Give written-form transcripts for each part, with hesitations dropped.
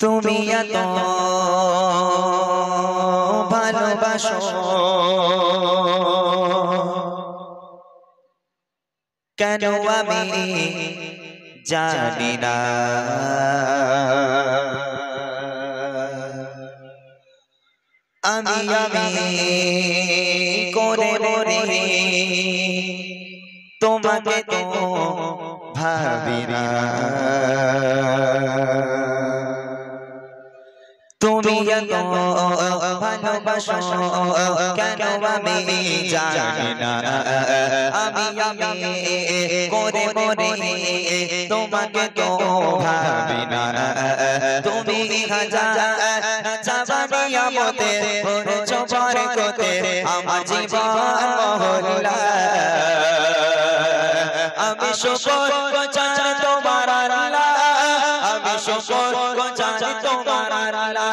তুমি এত ভালোবাসো কেন আমি জানি না। আমি করে মরে তোমাকে তো ভাবি না। তুমি এত ভালোবাসো কেন আমি জানি না। আমি করে মরে তোমাকে তো ভাবি না। তুমি হাজার চাবানিয়া মতে করেছো বরকতে আমার জীবন মহল্লা। আমি শুকর জানি তোমার আল্লাহ, আমি শুকর জানি তোমার আল্লাহ,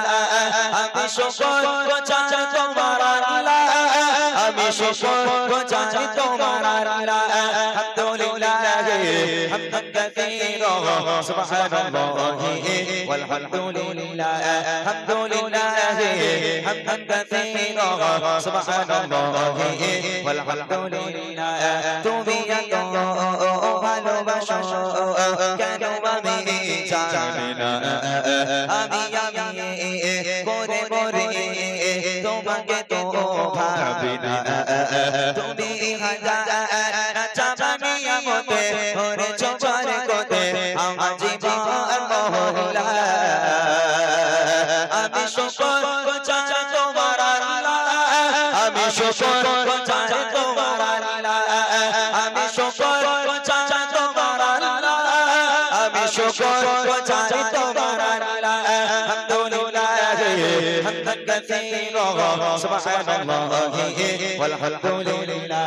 আমি শুকর জানি তোমার আল্লাহ, আমি শুকর জানি তোমার আল্লাহ। আলহামদুলিল্লাহ হামদান কাসীরা সুবহানাল্লাহি ওয়ালহামদুলিল্লাহ। আলহামদুলিল্লাহ হামদান কাসীরা সুবহানাল্লাহি ওয়ালহামদুলিল্লাহ। তুমি এত ভালোবাসো কেন আমি জানি না। আমি করে মরে তোমাকে তো ভাবি না। তুমি হাজার চাবানিয়া মতে করেছো বরকতে আমার জীবন মহল্লা। আমি শুকর জানি তোমার আল্লাহ, আমি শুকর জানি তোমার আল্লাহ, আমি শুকর জানি তোমার আল্লাহ, আমি শুকর জানি তোমার আল্লাহ। আলহামদুলিল্লাহ হামদান কাসীরা সুবহানাল্লাহি ওয়ালহামদুলিল্লাহ।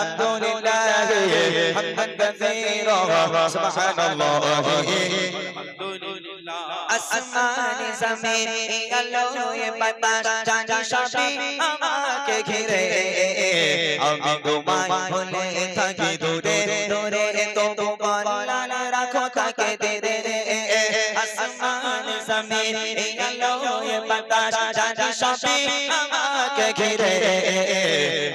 আলহামদুলিল্লাহ হামদান কাসীরা সুবহানাল্লাহি ওয়ালহামদুলিল্লাহ। আসমানে জমিন আলোয় বাতাস জানি সবই আমাকে ঘিরে। আমি তোমায় ভুলে থাকি দূরে দূরে তবু বলান রাখো তাকে দূরে। আসমানে জমিন আলোয় বাতাস জানি সবই আমাকে ঘিরে।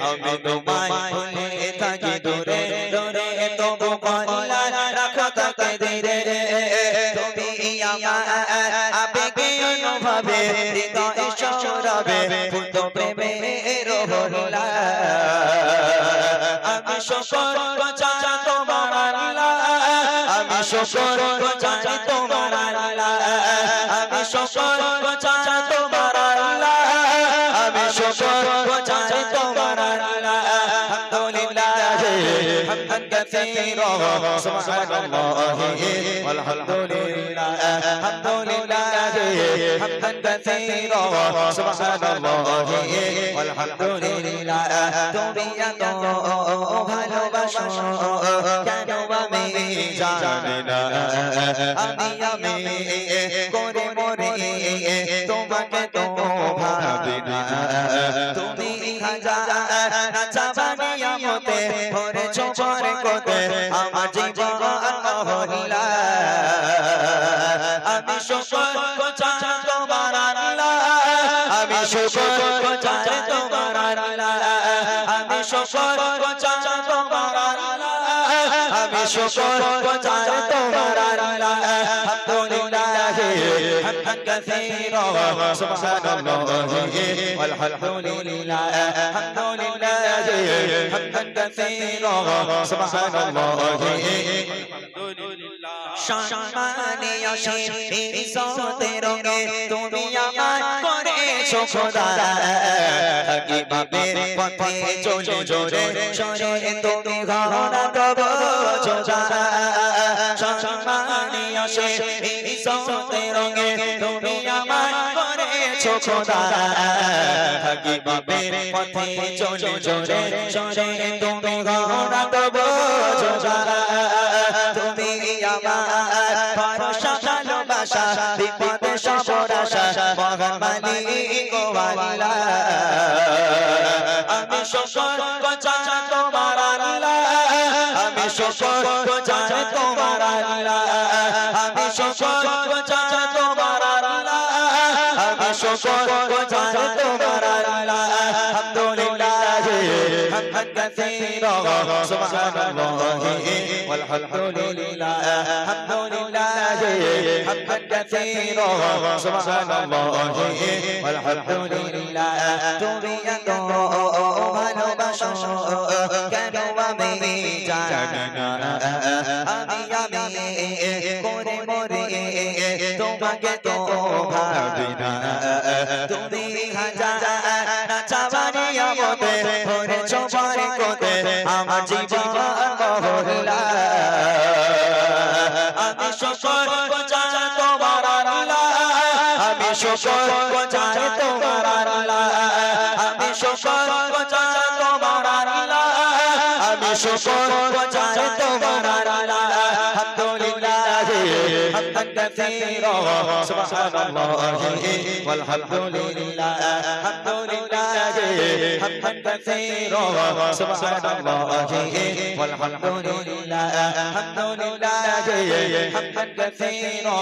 আমি তোমায় ভুলে থাকি দূরে দূরে তবু বলান রাখো তাকে দূরে। তুমি আমার আবেগে অনুভবে হৃদয়ে সৌরভে পূর্ণ প্রেমের হল্লা। আমি শুকর জানি তোমার আল্লাহ, আমি শুকর জানি তোমার আল্লাহ, আমি শুকর জানি তোমার আল্লাহ, আমি শুকর জানি তোমার আল্লাহ। আলহামদুলিল্লাহ হামদান কাসীরা সুবহানাল্লাহি ওয়ালহামদুলিল্লাহ। আলহামদুলিল্লাহ হামদান কাসীরা সুবহানাল্লাহি ওয়ালহামদুলিল্লাহ। তুমি এত ভালোবাসো কেন আমি জানি না। আমি করে মরে তোমাকে তো ভাবি না। তুমি হাজার চাবানিয়া মতে করেছো বরকতে আমার জীবন মহল্লা। আমি শুকর জানি তোমার আল্লাহ, আমি শুকর জানি তোমার আল্লাহ, আমি শুকর জানি তোমার আল্লাহ, আমি শুকর জানি তোমার আল্লাহ। আলহামদুলিল্লাহ হামদান কাসীরা সুবহানাল্লাহি ওয়ালহামদুলিল্লাহ। আলহামদুলিল্লাহ হামদান কাসীরা সুবহানাল্লাহি ওয়ালহামদুলিল্লাহ। সম্মানে আসির ইজ্জতের রঙে তুমি আমায় করেছো খোদা। থাকি বাপের পথে চলে জোরে সরে তুমি ঘোড়া তব যোজা। সম্মানে আসির ইজ্জতের রঙে তুমি আমায় করেছো খোদা। থাকি বাপের পথে চলে জোরে সরে তুমি ঘোড়া তব যোজা। তুমি আমার ভরসা ভালোবাসা বিপদে সবর আশা মহান মালিক আল্লাহ। আমি শুকর জানি তোমার আল্লাহ, আমি শুকর জানি তোমার আল্লাহ, আমি শুকর জানি তোমার আল্লাহ, শুকর গুজার তোমার আল্লাহ আলহামদুলিল্লাহ হামদান কাসীরা সুবহানাল্লাহি ওয়ালহামদুলিল্লাহ আলহামদুলিল্লাহ হামদান কাসীরা সুবহানাল্লাহি ওয়ালহামদুলিল্লাহ তুমি এত ভালোবাসো কেন আমি জানি না আমি করে মরে তোমাকে তো ভাবি না তুমি হাজার চাবানি আমতে ভরে চোবার কোতে আমার জীবন মহল্লা আমি শুকর গুজার তোমার আল্লাহ আমি শুকর গুজার তোমার আল্লাহ আমি শুকর গুজার তোমার আল্লাহ আমি শুকর গুজার তোমার আল্লাহ আলহামদুলিল্লাহ হামদান কাসীরা সুবহানাল্লাহি ওয়ালহামদুলিল্লাহ আলহামদুলিল্লাহ হামদান কাসীরা সুবহানাল্লাহি ওয়ালহামদুলিল্লাহ আলহামদুলিল্লাহ হামদান কাসীরা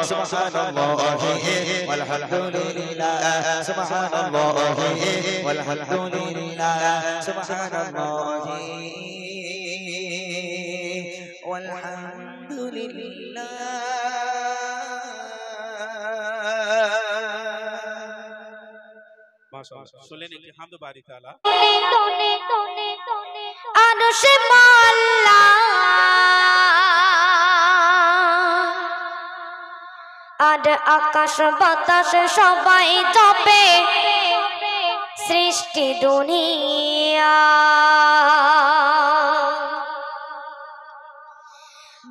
সুবহানাল্লাহি ওয়ালহামদুলিল্লাহ সুবহানাল্লাহি ওয়ালহামদুলিল্লাহ সুবহানাল্লাহি ওয়ালহামদুলিল্লাহ মাশাআল্লাহ শুনলেন একটি হামদ বারি তাআলা আরশে মাল্লা আর আকাশ বাতাস সবাই জপে সৃষ্টি দুনিয়া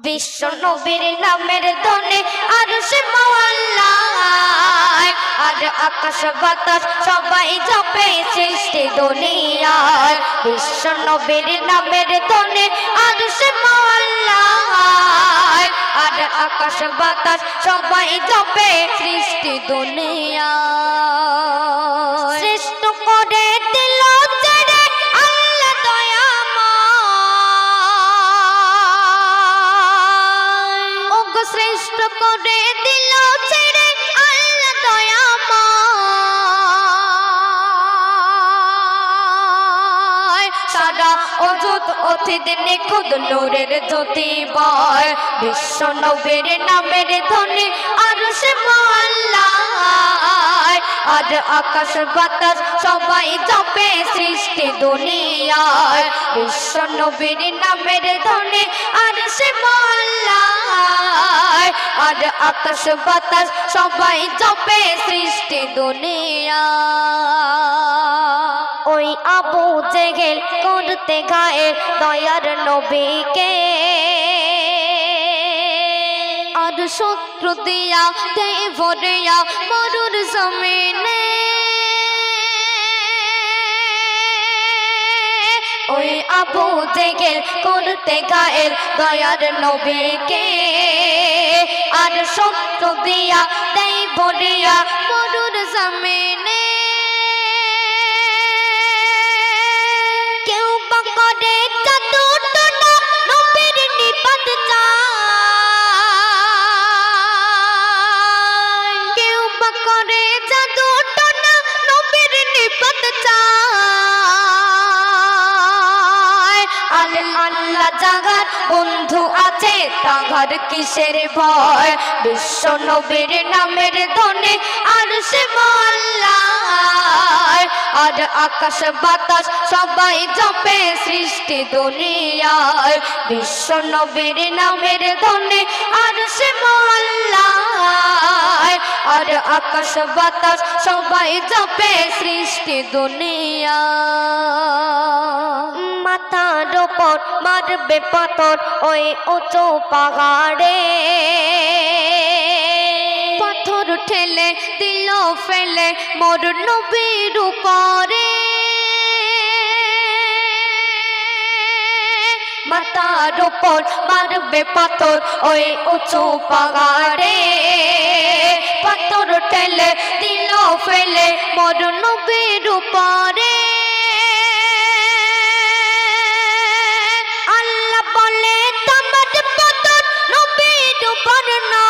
বিশ্ব নবীর নামের ধনে আরশে মাল্লা আর আকাশ বাতাস সবাই জপে সৃষ্টি দুনিয়ায় বিশ্ব নবীর নামের ধনে আরশে মাল্লা আর আকাশ বাতাস সবাই জপে সৃষ্টি দুনিয়ায় সৃষ্ট করে দিল ছেড়ে আল্লাহ দয়াময় ওগো সৃষ্ট করে দিল ছেড়ে আল্লাহ দয়াময় সারা অযুত অতিথি নিখুঁত নূরের জ্যোতি বয় বিশ্ব নবীর নামের ধ্বনি আরশে মাল্লা আর আকাশ বাতাস সবাই জপে সৃষ্টি দুনিয়ায় বিশ্ব নবীর নামের ধ্বনি আরশে মাল্লা আর আকাশ বাতাস সবাই জপে সৃষ্টি দুনিয়ায় ওই আবু জেহেল করতে ঘায়েল দয়ার নবীকে আর শত্রু দিয়া দেই ভরিয়া মরুর জমিনে ওই আবু জেহেল করতে ঘায়েল দয়ার নবীকে আর শত্রু দিয়া দেই ভরিয়া মরুর জমিনে কেউ বা করে জাদু টোনা নবীর নিপাত চায় কেউ বা করে জাদু টোনা নবীর নিপাত চায় আল্লাহ জাগার বন্ধু আছে তাহার কিসের ভয় বিশ্ব নবীর নামের ধ্বনি আরশে মাল্লা আর আকাশ বাতাস সবাই জপে সৃষ্টি দুনিয়ায় বিশ্ব নবীর নামের ধ্বনি আরশে মাল্লা আর আকাশ বাতাস সবাই জপে সৃষ্টি দুনিয়ায় মাথার উপর মারবে পাথর ওই উঁচু পাহাড়ে পাথর ঠেলে দিল ফেলে মোর নবীর উপরে মাথার উপর মারবে পাথর ওই উঁচু পাহাড়ে পাথর ঠেলে দিল ফেলে মোর নবীর উপরে আল্লাহ বলে তোমার পাথর নবীর উপর না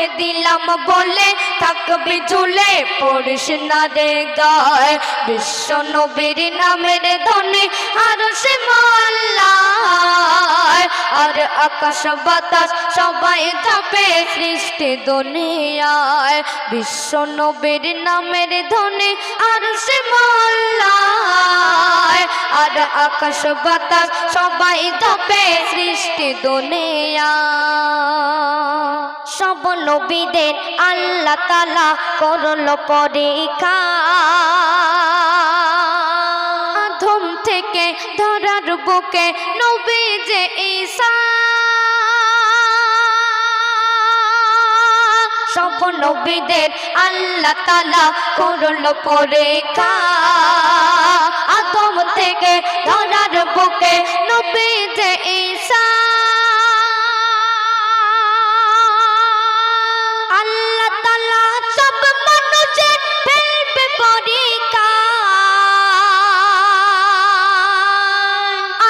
রেখে দিলাম বলে থাকবি ঝুলে পড়িস না রে গায় বিশ্ব নবীর নামের ধ্বনি আরশে মহল্লায় আর আকাশ বাতাস সবাই যাবে সৃষ্টি দুনিয়ায় বিশ্ব নবীর নামের ধ্বনি আরশে মহল্লায় আর আকাশ বাতাস সবাই যাবে সৃষ্টি দুনিয়ায় সব নবীদের আল্লাহ তাআলা করলো পরীক্ষা আদম থেকে ধরার বুকে নবী যে ঈসা সব নবীদের আল্লাহ তাআলা করলো পরীক্ষা আদম থেকে ধরার বুকে নবী যে ঈসা আল্লাহ তাআলা সব মানুষের ফেলবে পরীক্ষা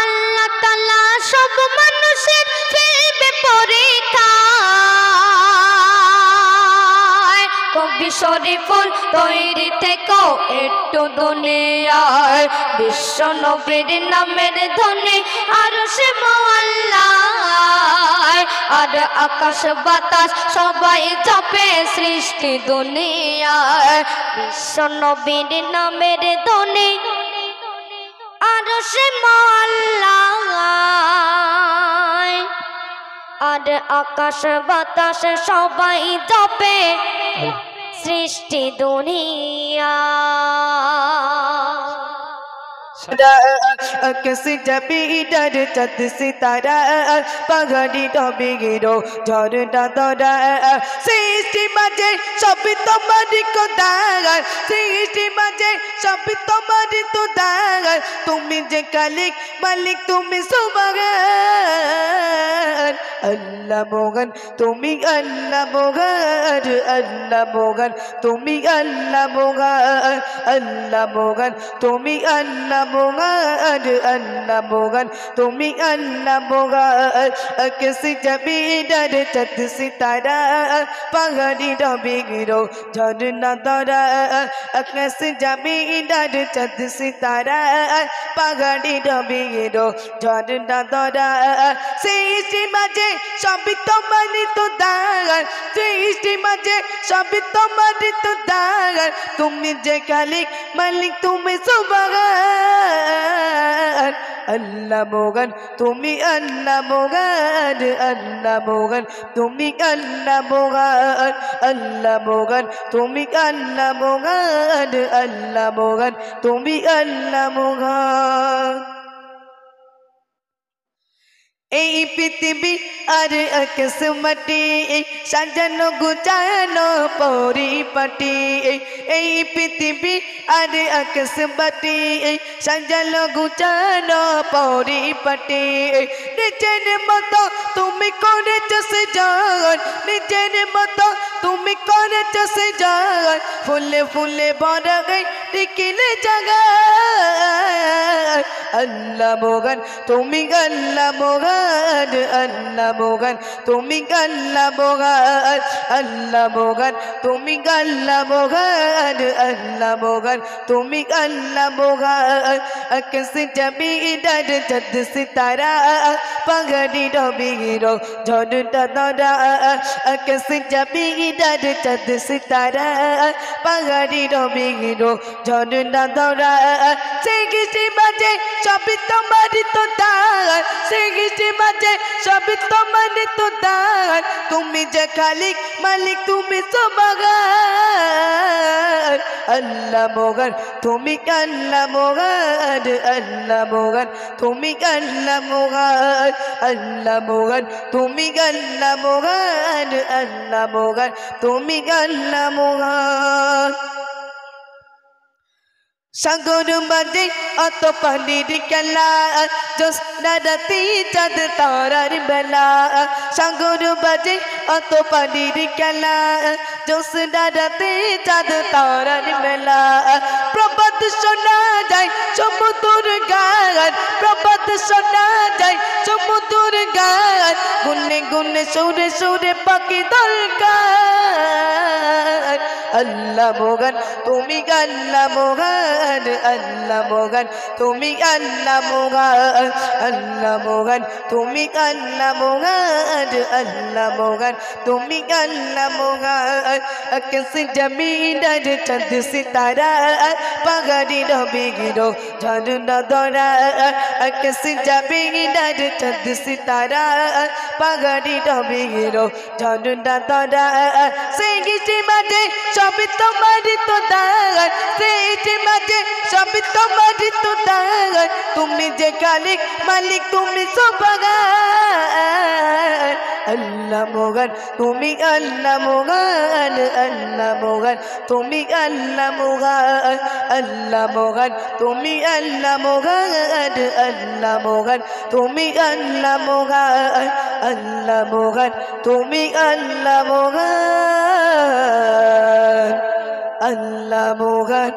আল্লাহ তাআলা সব মানুষের ফেলবে পরীক্ষা কবি শরীফুল তৈরি থেকো একটু দুনিয়ায় বিশ্ব নবীর নামের ধ্বনি আরশে মহল্লায় আর আকাশ বাতাস সবাই যাবে সৃষ্টি দুনিয়ায় বিশ্ব নবীর নামের ধ্বনি আরশে মহল্লায় আর আকাশ বাতাস সবাই যাবে সৃষ্টি দুনিয়া कैसे जबी डर चद सितारा पगड़ी डबी गिरो झरना दरा सृष्टि माঝে সবই তোমারই খোদার সৃষ্টি মাঝে সবই তোমারই খোদার তুমি যে খালিক মালিক তুমি সুবহান আল্লাহ মোহন তুমি আল্লাহ মোহন আল্লাহ মোহন তুমি আল্লাহ মোহন আল্লাহ মোহন তুমি আল্লাহ মোহন আল্লাহ মোহন তুমি আল্লাহ মোহন कैसे जबी डर चद सितारा पहाड़ी डबी गिरो झरना दरा कैसे जबी डर चद सितारा पहाड़ी डबी गिरो झरना दरा सृष्टि মাঝে সবই তোমারই খোদার সৃষ্টি মাঝে সবই তোমারই খোদার তুমি যে খালিক মালিক তুমি সুবহান আল্লাহ মোহন তুমি আল্লাহ মোহন আল্লাহ মোহন তুমি আল্লাহ মোহন আল্লাহ মোহন তুমি আল্লাহ মোহন আল্লাহ মোহন তুমি আল্লাহ মোহন এই পৃথিবী আর আকাশ মাটি সাজানো গুছানো পরিপাটি এই পৃথিবী আর আকাশ মাটি সাজানো গুছানো পরিপাটি নিজের মতো তুমি করেছো সৃজন নিজের মতো তুমি করেছো সৃজন ফুলে ফুলে ভরা গাই টিকিলে জাগা আল্লাহ মোহন তুমি আল্লাহ মোহন আল্লাহ মোহন তুমি আল্লাহ মোহন আল্লাহ মোহন তুমি আল্লাহ মোহন আল্লাহ মোহন তুমি আল্লাহ মোহন कैसे जबी डर चद सितारा पगड़ी डबी गिरो झरना दरा कैसे जबी डर चद सितारा पगड़ी डबी गिरो झरना दरा सृष्टि মাঝে সবই তোমারই খোদার সৃষ্টি মাঝে সবই তোমারই খোদার তুমি যে খালিক মালিক তুমি সুবহান আল্লাহ মোহন তুমি আল্লাহ মোহন আল্লাহ মোহন তুমি আল্লাহ মোহন আল্লাহ মোহন তুমি আল্লাহ মোহন আল্লাহ মোহন তুমি আল্লাহ মোহন সাগর মাঝে অত পানির খেলা জ্যোৎস্না রাতে চাঁদ তারার বেলা সাগর মাঝে অত পানির খেলা জ্যোৎস্না রাতে চাঁদ তারার বেলা প্রভাত শোনা যায় সমুদ্র গান প্রভাত শোনা যায় সমুদ্র গান গুনে গুনে সুরে সুরে পাখি দরকার আল্লাহ মোগান তুমি আল্লাহ মোগান আল্লাহ মোগান তুমি আল্লাহ মোগান আল্লাহ মোগান তুমি আল্লাহ মোগান আল্লাহ মোগান তুমি আল্লাহ মোগান আকাশ জমিন আর চাঁদ সিতারা পাহাড়ি রবি গিরো ঝরনা দরা আকাশ জমিন আর চাঁদ সিতারা পাহাড়ি রবি গিরো ঝরনা দরা সেই গিটি মাঝে সবই তোমারই তো দান সেই মাঝে সবই তোমারই তো দান তুমি যে খালিক মালিক তুমি সুবহান আল্লাহ মোগান তুমি আল্লাহ মোগান আল্লাহ মোগান তুমি আল্লাহ মোগান আল্লাহ মোগান তুমি আল্লাহ মোগান আল্লাহ মোগান তুমি আল্লাহ মোগান আল্লাহ মোগান তুমি আল্লাহ মোগান আল্লাহ মোগান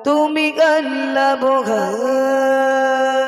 তুমি আল্লাহ মোগান